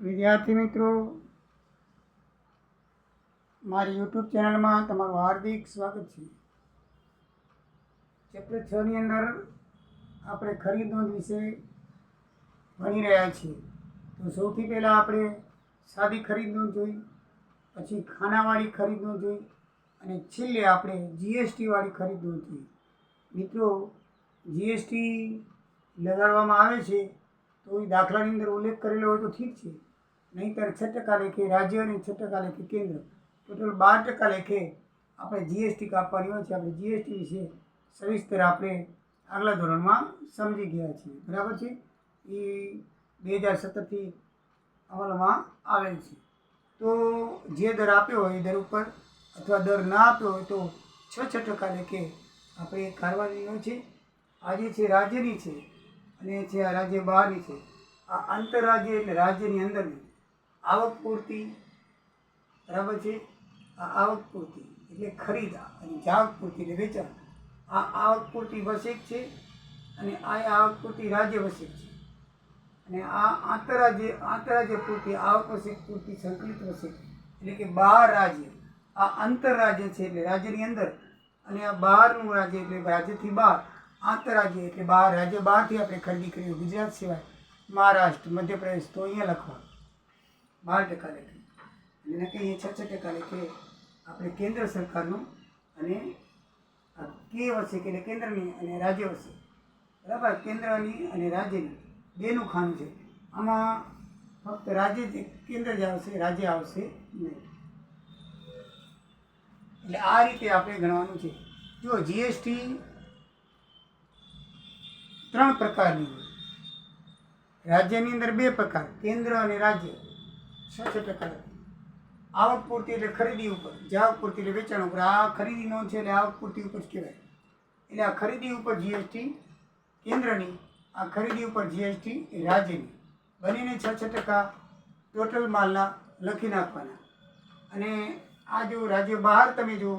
વિદ્યાર્થી મિત્રો, મારી યુટ્યુબ ચેનલમાં તમારું હાર્દિક સ્વાગત છે. ચેપ્ટર 6 ની અંદર આપણે ખરીદ નોંધ વિશે ભણી રહ્યા છીએ. તો સૌથી પહેલાં આપણે સાદી ખરીદ નોંધ જોઈ, પછી ખાનાવાળી ખરીદ નોંધ જોઈ અને છેલ્લે આપણે જીએસટીવાળી ખરીદ નોંધ જોઈ. મિત્રો, જીએસટી લગાડવામાં આવે છે તો એ દાખલાની અંદર ઉલ્લેખ કરેલો હોય તો ઠીક છે, નહીંતર 6% લેખે રાજ્ય અને 6% લેખે કેન્દ્ર, ટોટલ 12% લેખે આપણે જીએસટી કાપવાની હોય છે. આપણે જીએસટી વિશે સવિસ્તર આપણે આગલા ધોરણમાં સમજી ગયા છીએ. બરાબર છે. એ 2017થી અમલમાં આવેલ છે. તો જે દર આપ્યો હોય એ દર ઉપર અથવા દર ના આપ્યો હોય તો 6% લેખે આપણે કાઢવાની હોય છે. આ જે છે રાજ્યની છે અને છે આ રાજ્ય બહારની છે. આ આંતરરાજ્ય એટલે રાજ્યની અંદરની આવક પૂરતી, બરાબર છે. આ આવક પૂરતી એટલે ખરીદ અને જાવક પૂરતી એટલે વેચાણ. આ આવક પૂરતી વસેક છે અને આ આવક પૂરતી રાજ્ય વસેક છે. અને આ આંતરરાજ્ય પૂરતી આવક વસેક પૂરતી સંકલિત વસેક એટલે કે બહાર રાજ્ય. આ આંતરરાજ્ય છે એટલે રાજ્યની અંદર, અને આ બહારનું રાજ્ય એટલે રાજ્યથી બહાર. આંતરરાજ્ય એટલે બહાર, રાજ્ય બહારથી આપણે ખરીદી કરીએ. ગુજરાત સિવાય મહારાષ્ટ્ર, મધ્યપ્રદેશ તો અહીંયા લખવાનું 12% લેખે. અને કહીએ 6% લેખે આપણે કેન્દ્ર સરકારનું અને કે વસેક એટલે કેન્દ્રની અને રાજ્ય વસેક. બરાબર. કેન્દ્રની અને રાજ્યની બેનું ખાનું છે. આમાં ફક્ત રાજ્ય કેન્દ્ર જ આવશે, રાજ્ય આવશે નહીં. એટલે આ રીતે આપણે ગણવાનું છે. જો જીએસટી 3 પ્રકારની હોય. રાજ્યની અંદર 2 પ્રકાર, કેન્દ્ર અને રાજ્ય. 6% આવક પૂરતી એટલે ખરીદી ઉપર, જાવક પૂરતી એટલે વેચાણ ઉપર. આ ખરીદી નોંધ છે એટલે આવક પૂરતી ઉપર જ કહેવાય. એટલે આ ખરીદી ઉપર જીએસટી કેન્દ્રની, આ ખરીદી ઉપર જીએસટી રાજ્યની. બંનેને 6% ટોટલ માલના લખી નાખવાના. અને આ જો રાજ્ય બહાર તમે જો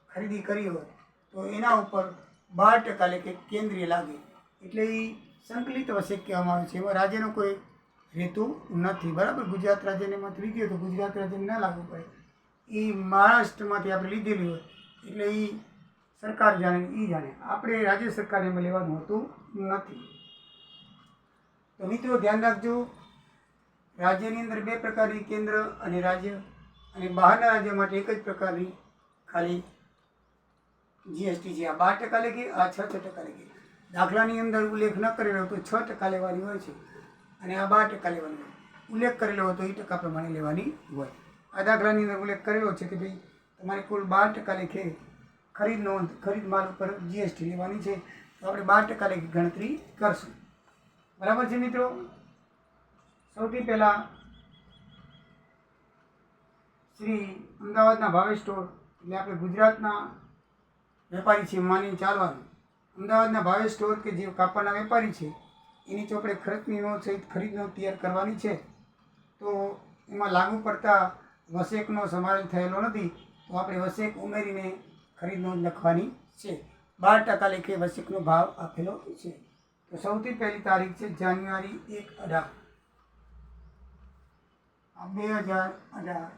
ખરીદી કરી હોય તો એના ઉપર 12% લેખે કેન્દ્રીય લાગે. એટલે એ સંકલિત વસેક કહેવામાં આવે છે. એમાં રાજ્યનો કોઈ રહેતું નથી. બરાબર. ગુજરાત રાજ્યને મત લીધી હોય તો ગુજરાત રાજ્યને ના લાગવું પડે. એ મહારાષ્ટ્રમાંથી આપણે લીધેલી હોય એટલે એ સરકાર જાણે, એ જાણે. આપણે રાજ્ય સરકારને એમાં લેવાનું હોતું નથી. તો મિત્રો ધ્યાન રાખજો, રાજ્યની અંદર 2 પ્રકારની કેન્દ્ર અને રાજ્ય, અને બહારના રાજ્ય માટે એક જ પ્રકારની ખાલી જીએસટી છે. આ 12% લેખે, આ 6% લેખે. દાખલાની અંદર ઉલ્લેખ ન કરેલો હોય તો 6% લેવાની હોય છે, અને આ 12% લેવાની હોય. ઉલ્લેખ કરેલો હોય તો એ ટકા પ્રમાણે લેવાની હોય. આ દાખલાની અંદર ઉલ્લેખ કરેલો છે કે ભાઈ તમારે કુલ 12% લેખે ખરીદ નોંધ, ખરીદ માલ ઉપર જીએસટી લેવાની છે, તો આપણે 12% લેખે ગણતરી કરશું. બરાબર છે મિત્રો. સૌથી પહેલાં શ્રી અમદાવાદના ભાવેશ સ્ટોર, એટલે આપણે ગુજરાતના વેપારી છીએ માની ચાલવાનું. અમદાવાદના ભાવેશ સ્ટોર કે જે કાપડના વેપારી છે એની ચોપડે ખર્ચની નોંધ સહિત ખરીદ નોંધ તૈયાર કરવાની છે. તો એમાં લાગુ પડતા વસેકનો સમાવેશ થયેલો નથી, તો આપણે વસેક ઉમેરીને ખરીદ નોંધ લખવાની છે. 12% લેખે વસેકનો ભાવ આપેલો છે. તો સૌથી પહેલી તારીખ છે જાન્યુઆરી 1, 2018.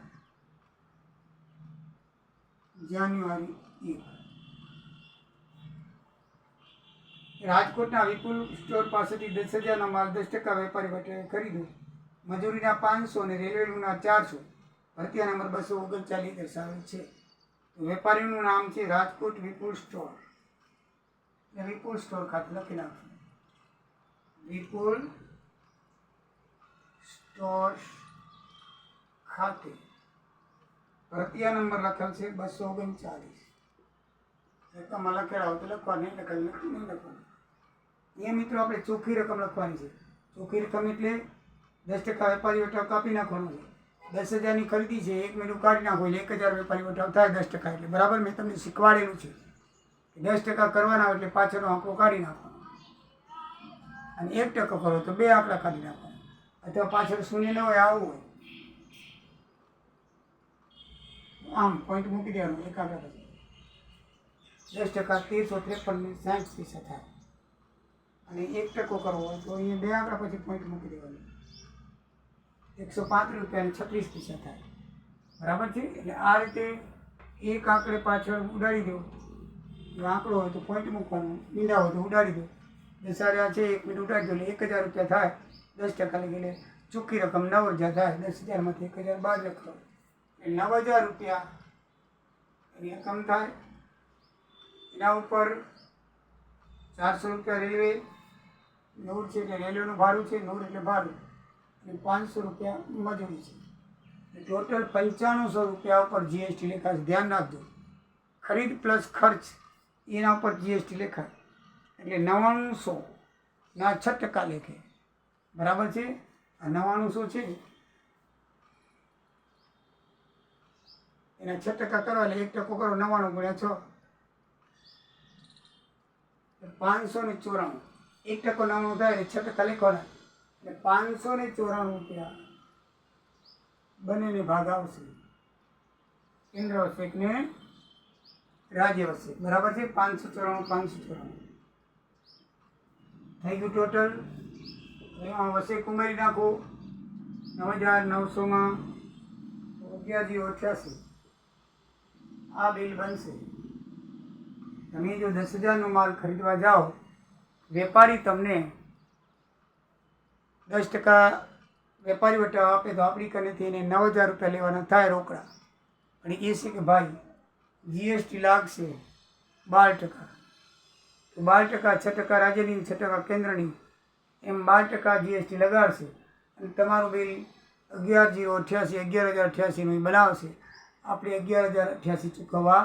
જાન્યુઆરી 1. રાજકોટના વિપુલ સ્ટોર પાસેથી 10,000નો માલ 10% વેપારી વટે ખરીદ્યો. મજૂરીના 500 અને રેલવેના 400. ભરતીયા નંબર 239 દર્શાવેલ છે. તો વેપારીનું નામ છે રાજકોટ વિપુલ સ્ટોર. વિપુલ સ્ટોર ખાતે લખી નાખશું. વિપુલ સ્ટોર ખાતે ભરતીયા નંબર લખેલ છે 239. રકમમાં લખેલા હોય તો લખવા, નહીં લખેલ નહીં લખવાનું. એ મિત્રો આપણે ચોખ્ખી રકમ લખવાની છે. ચોખ્ખી રકમ એટલે 10% વેપારી વટાવ કાપી નાખવાનો છે. 10,000ની ખરીદી છે, 1 મહિનું કાઢી નાખો એટલે 1,000 વેપારી વટાવ થાય 10%. એટલે બરાબર મેં તમને શીખવાડેલું છે કે 10% કરવાના હોય એટલે પાછળનો આંકડો કાઢી નાખવાનો, અને 1% કરો તો 2 આંકડા કાઢી નાખવાના, અથવા પાછળ શૂન્ય ન હોય આવું હોય આમ પોઈન્ટ મૂકી દેવાનું. 1 આંકડા પછી 10% 1353.60 થાય. અને 1% કરવો હોય તો અહીંયા 2 આંકડા પછી પોઈન્ટ મૂકી દેવાનું. 135.36 થાય. બરાબર છે. એટલે આ રીતે એક આંકડે પાછળ ઉડાડી દો. જો આંકડો હોય તો પોઈન્ટ મૂકવાનું, બિંદા હોય તો ઉડાડી દો. દસાર્યા છે 1 મિનિટ ઉડાડી દો એટલે 1000 રૂપિયા થાય. 10% લખી એટલે ચોખ્ખી રકમ 9000 થાય. 10,000માંથી 1000 બાદ લખો એટલે 9000 રૂપિયા એની રકમ થાય. એના ઉપર 400 રૂપિયા રેલવે નોટ છે એટલે રેલવેનું ભાડું છે. નોટ એટલે ભાડું અને 500 રૂપિયા મજૂરી છે. ટોટલ 9500 રૂપિયા ઉપર જીએસટી લેખાશે. ધ્યાન રાખજો, ખરીદ પ્લસ ખર્ચ એના ઉપર જીએસટી લેખાય એટલે 9900 ના 6% લેખે. બરાબર છે. આ 9900 છે એના 6% કરવા એટલે 1% કરો 99 ગુણ્યા 6 594. 1% 99 થાય એટલે 6% લેખવાના એટલે 594 રૂપિયા બંનેને ભાગ આવશે. કેન્દ્ર વસેક ને રાજ્ય વસેક. બરાબર છે. 594 થઈ ગયું ટોટલ. એમાં વસેક ઉમેરી નાખો. 9900માં 11,88 આ બિલ બનશે. તમે જો 10,000નો માલ ખરીદવા જાઓ, વેપારી તમને 10% વેપારી વટાવ આપે તો આપણી કનેથી એને 9,000 રૂપિયા લેવાના થાય રોકડા. અને એ છે કે ભાઈ જીએસટી લાગશે 12%. તો 12% 6% રાજ્યની 6% કેન્દ્રની એમ 12% જીએસટી લગાડશે અને તમારું બિલ 11,088 બનાવશે. આપણે 11,088 ચૂકવવા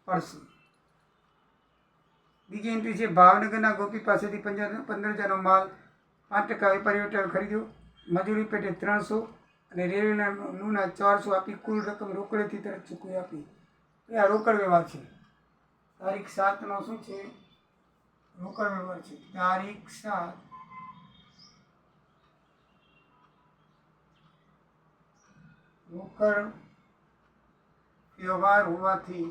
પડશે. બીજી એન્ટ્રી છે ભાવનગરના ગોપી પાસેથી 15,000નો માલ 5% વેપારી વટાવ ખરીદ્યો. મજૂરી પેટે 300 અને રેલવેના 400 આપી કુલ રકમ રોકડેથી તરત ચૂકવી આપી. એ આ રોકડ વ્યવહાર છે. તારીખ 7નો શું છે? રોકડ વ્યવહાર છે. તારીખ 7 રોકડ વ્યવહાર હોવાથી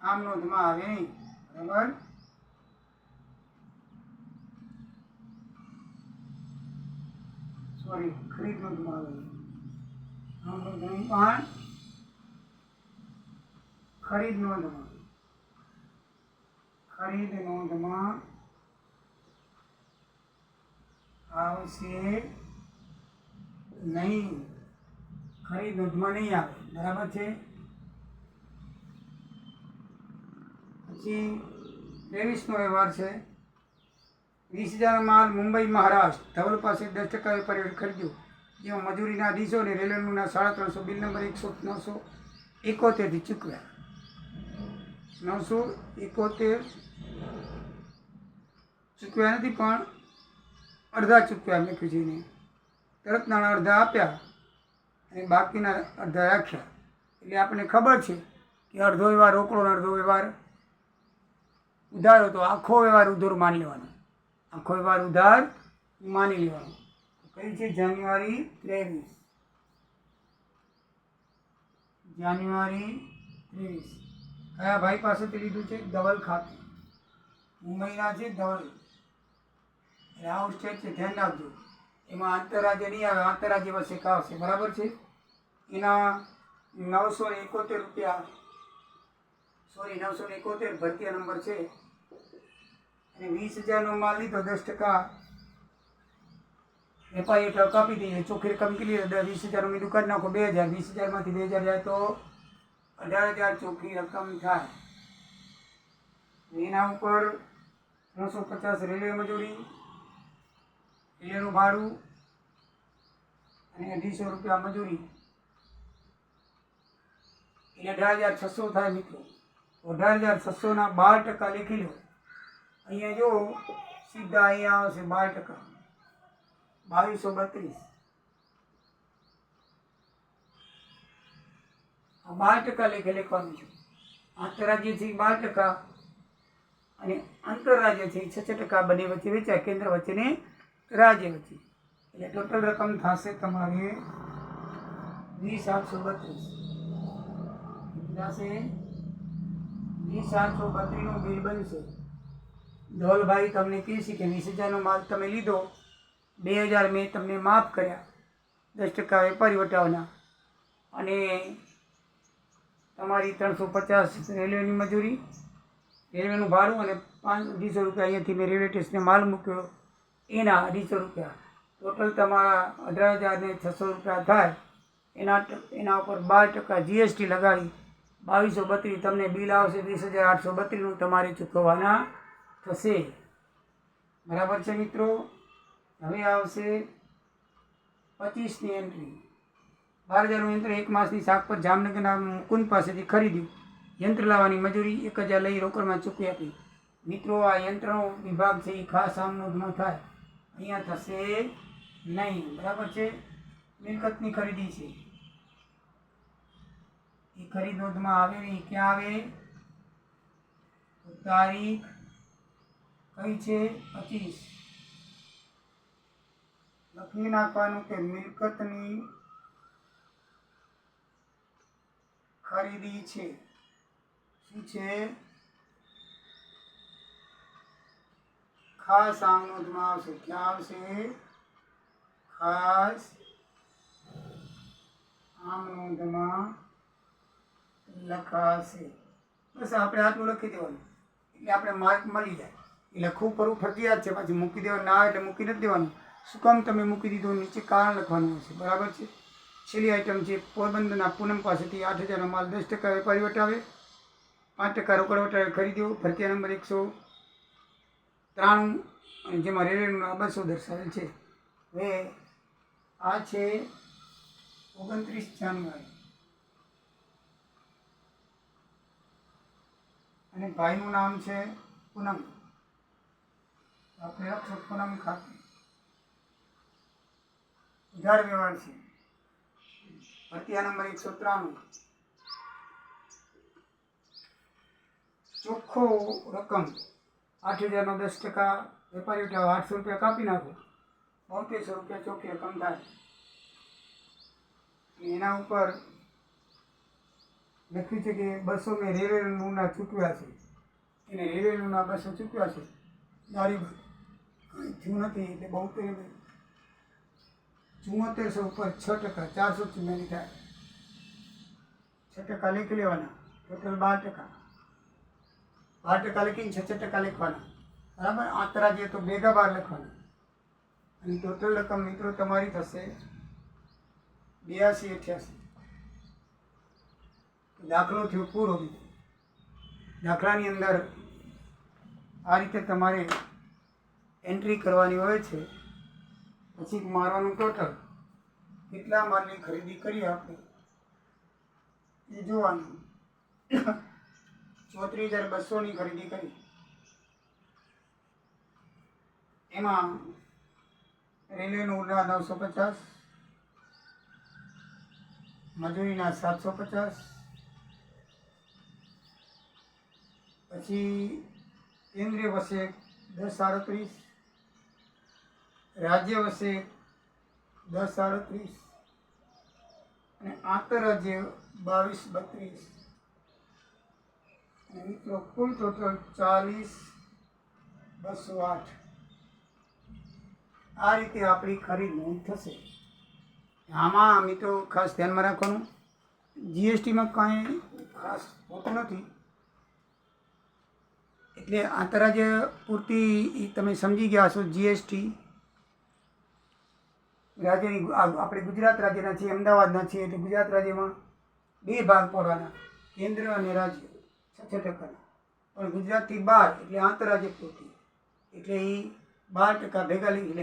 આમ નોંધમાં આવે નહીં. બરાબર. સોરી, ખરીદ નોંધમાં આવે. આમ નોંધ નહીં પણ ખરીદ નોંધમાં આવશે નહીં. ખરીદ નોંધમાં નહીં આવે. બરાબર છે. પછી 23નો વ્યવહાર છે. 20,000 માલ મુંબઈ મહારાષ્ટ્ર ધવલ પાસે 10% વેપારી ખરીદ્યો. જેમાં મજૂરીના 200 અને રેલવેના 350 બિલ નંબર 971થી ચૂકવ્યા. 971 ચૂકવ્યા નથી પણ અડધા ચૂકવ્યા લખ્યું છે એને. તરત નાણાં અડધા આપ્યા અને બાકીના અડધા રાખ્યા. એટલે આપણને ખબર છે કે અડધો વ્યવહાર રોકડો અને અડધો વ્યવહાર ઉધાર હતો. આખો વ્યવહાર ઉધાર માની લેવાનો. આખો વ્યવહાર ઉધાર માની લેવાનો. કઈ છે? જાન્યુઆરી 23. કયા ભાઈ પાસેથી લીધું છે? ધવલ ખાતે. મુંબઈના છે ધવલ. એટલે આવું સ્ટેટ છે, ધ્યાન રાખજો. એમાં આંતરરાજ્ય નહીં આવે, આંતરરાજ્ય વચ્ચે આવશે. બરાબર છે. એના 971 રૂપિયા 971 ભરતીય નંબર છે. અને 20,000નો માલ લીધો 10% વેપારી વટાવ કાપી દઈએ. ચોખ્ખી રકમ કેટલી? 20,000 ઉમેદું કરી નાખો 2,000. 20,000માંથી 2,000 જાય તો 18,000 ચોખ્ખી રકમ થાય. એના ઉપર 350 રેલવે મજૂરી, રેલવેનું ભાડું અને 250 રૂપિયા મજૂરી એટલે 18,600 થાય મિત્રો. 18,600ના 12% લખી લો. અહીંયા જો સીધા અહીંયા આવશે 12%, 2232. આ 12% લખવાનું છે. આંતરરાજ્ય છે 12% અને આંતરરાજ્ય છે 6% બંને વચ્ચે વેચાય. કેન્દ્ર વચ્ચે ને રાજ્ય વચ્ચે. એટલે ટોટલ રકમ થશે તમારે 20,832 થશે. 20,832નું બિલ બનશે. ધવલભાઈ તમને કહે છે કે 20,000નો માલ તમે લીધો, 2,000 મેં તમને માફ કર્યા 10% વેપારી વટાવના, અને તમારી 350 રેલવેની મજૂરી, રેલવેનું ભાડું અને 250 રૂપિયા અહીંયાથી મેં રેલવે સ્ટેશને માલ મૂક્યો એના 250 રૂપિયા, ટોટલ તમારા 18,600 રૂપિયા થાય. એના ઉપર 12% GST લગાવી 2232 તમને બિલ આવશે. 20,832નું તમારે ચૂકવવાના થશે. બરાબર છે મિત્રો. હવે આવશે 25ની એન્ટ્રી. 12,000નું યંત્ર 1 માસની શાક પર જામનગરના મુકુંદ પાસેથી ખરીદ્યું. યંત્ર લાવવાની મજૂરી 1,000 લઈ રોકડમાં ચૂકવી આપી. મિત્રો, આ યંત્રનો વિભાગ છે એ ખાસ આમનોંધમાં થાય, અહીંયા થશે નહીં. બરાબર છે. મિલકતની ખરીદી છે એ ખરીદ નોંધમાં આવે નહીં. ક્યાં આવે? તો તારીખ કઈ છે? 25. લખી નાખવાનું કે મિલકતની ખરીદી છે. શું છે? ખાસ આમ નોંધમાં આવશે. ક્યાં આવશે? ખાસ આમ નોંધમાં લખાશે. બસ આપણે આટલું લખી દેવાનું એટલે આપણે માર્ક મળી જાય. એ લખવું પડવું ફરજિયાત છે, પછી મૂકી દેવાનું ના એટલે મૂકી નથી દેવાનું. શું કામ તમે મૂકી દીધું? નીચે કારણ લખવાનું હશે. બરાબર છે. છેલ્લી આઈટમ છે પોરબંદરના પૂનમ પાસેથી 8,000નો માલ 10% વેપારી વટાવે, 5% રોકડ વટાવે ખરીદ્યો. ભરતીયા નંબર 193 અને જેમાં રેલવેનું 200 દર્શાવેલ છે. હવે આ છે 29 જાન્યુઆરી અને ભાઈનું નામ છે પૂનમ. આપણે લખશો પૂનમ ખાતે. ઉધાર વ્યવહાર છે. ભરતીયા નંબર 193. ચોખ્ખો રકમ 8,000નો 10% વેપારી ઉઠાવે 800 રૂપિયા કાપી નાખો, 7200 રૂપિયા ચોખ્ખી રકમ થાય. એના ઉપર લખ્યું છે કે 200 મેં રેલવેના ચૂકવ્યા છે. એને રેલવેના 200 ચૂકવ્યા છે. દારી કંઈ થયું નથી એટલે 7400 ઉપર 6% 444 થાય. 6% લખી લેવાના. ટોટલ 12%. 12% લખીને 6% લખવાના. બરાબર. આંતરરાજ્ય તો ભેગા 12 લખવાના. અને ટોટલ રકમ મિત્રો તમારી થશે 8288. દાખલો થયો પૂરો. દાખલાની અંદર આ રીતે તમારે એન્ટ્રી કરવાની હોય છે. પછી મારવાનું ટોટલ કેટલા માલની ખરીદી કરી આપણે એ જોવાનું. 34,200ની ખરીદી કરી. એમાં રેલવેનું 950, મજૂરીના 750, પછી કેન્દ્રીય વસે 1038, રાજ્ય વસે 1038 અને આંતરરાજ્ય 2232. અને મિત્રો કુલ ટોટલ 40,208. આ રીતે આપણી ખરીદ નોંધ થશે. આમાં મિત્રો ખાસ ધ્યાનમાં રાખવાનું, જીએસટીમાં કાંઈ ખાસ હોતું નથી. એટલે આંતરરાજ્ય પૂરતી તમે સમજી ગયા છો. જીએસટી રાજ્યની આપણે ગુજરાત રાજ્યના છીએ, અમદાવાદના છીએ, એટલે ગુજરાત રાજ્યમાં 2 ભાગ પડવાના, કેન્દ્ર અને રાજ્ય 6%. પણ ગુજરાતથી બહાર એટલે આંતરરાજ્ય પૂરતી, એટલે એ 12% ભેગા લેખી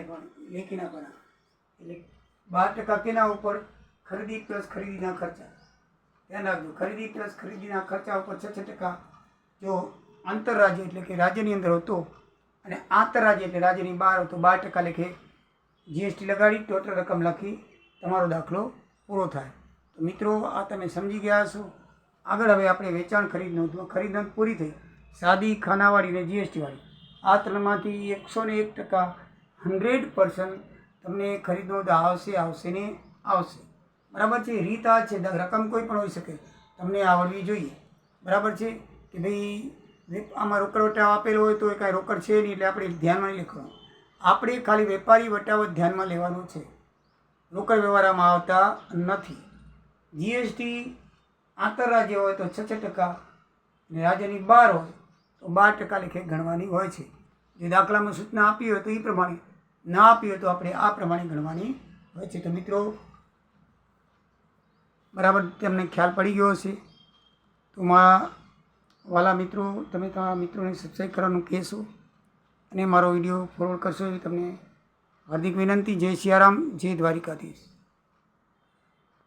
નાખવાના. એટલે 12% કેના ઉપર? ખરીદી પ્લસ ખરીદીના ખર્ચા. ધ્યાન રાખજો, ખરીદી પ્લસ ખરીદીના ખર્ચા ઉપર 6% જો આંતરરાજ્ય એટલે કે રાજ્યની અંદર હતો અને આંતરરાજ્ય એટલે રાજ્યની બહાર હતો 12% લેખે જીએસટી લગાડી ટોટલ રકમ લખી તમારો દાખલો પૂરો થાય. તો મિત્રો, આ તમે સમજી ગયા છો. આગળ હવે આપણે વેચાણ ખરીદ નોંધમાં ખરીદ નોંધ પૂરી થઈ. સાદી, ખાનાવાળી અને જીએસટીવાળી આ ત્રણમાંથી 101% 100% તમને ખરીદ નોંધ આવશે ને આવશે. બરાબર છે. રીત આ છે, રકમ કોઈ પણ હોઈ શકે, તમને આવડવી જોઈએ. બરાબર છે કે ભાઈ આમાં રોકડ વટાવ આપેલો હોય તો એ કાંઈ રોકડ છે નહીં એટલે આપણે ધ્યાનમાં નહીં લખવાનું. આપણે ખાલી વેપારી વટાવ જ ધ્યાનમાં લેવાનો છે, રોકડ વ્યવહારમાં આવતા નથી. જીએસટી આંતરરાજ્ય હોય તો 6% અને રાજ્યની બહાર હોય તો 12% લેખે ગણવાની હોય છે. જે દાખલામાં સૂચના આપી હોય તો એ પ્રમાણે, ના આપી હોય તો આપણે આ પ્રમાણે ગણવાની હોય છે. તો મિત્રો બરાબર તમને ખ્યાલ પડી ગયો હશે. તો મારા વાલા મિત્રો, તમે તમારા મિત્રોને સબસ્ક્રાઈબ કરવાનું કહેશો અને મારો વિડીયો ફોરવર્ડ કરશો એવી તમને હાર્દિક વિનંતી. જય સિયારામ, જય દ્વારિકાધીશ.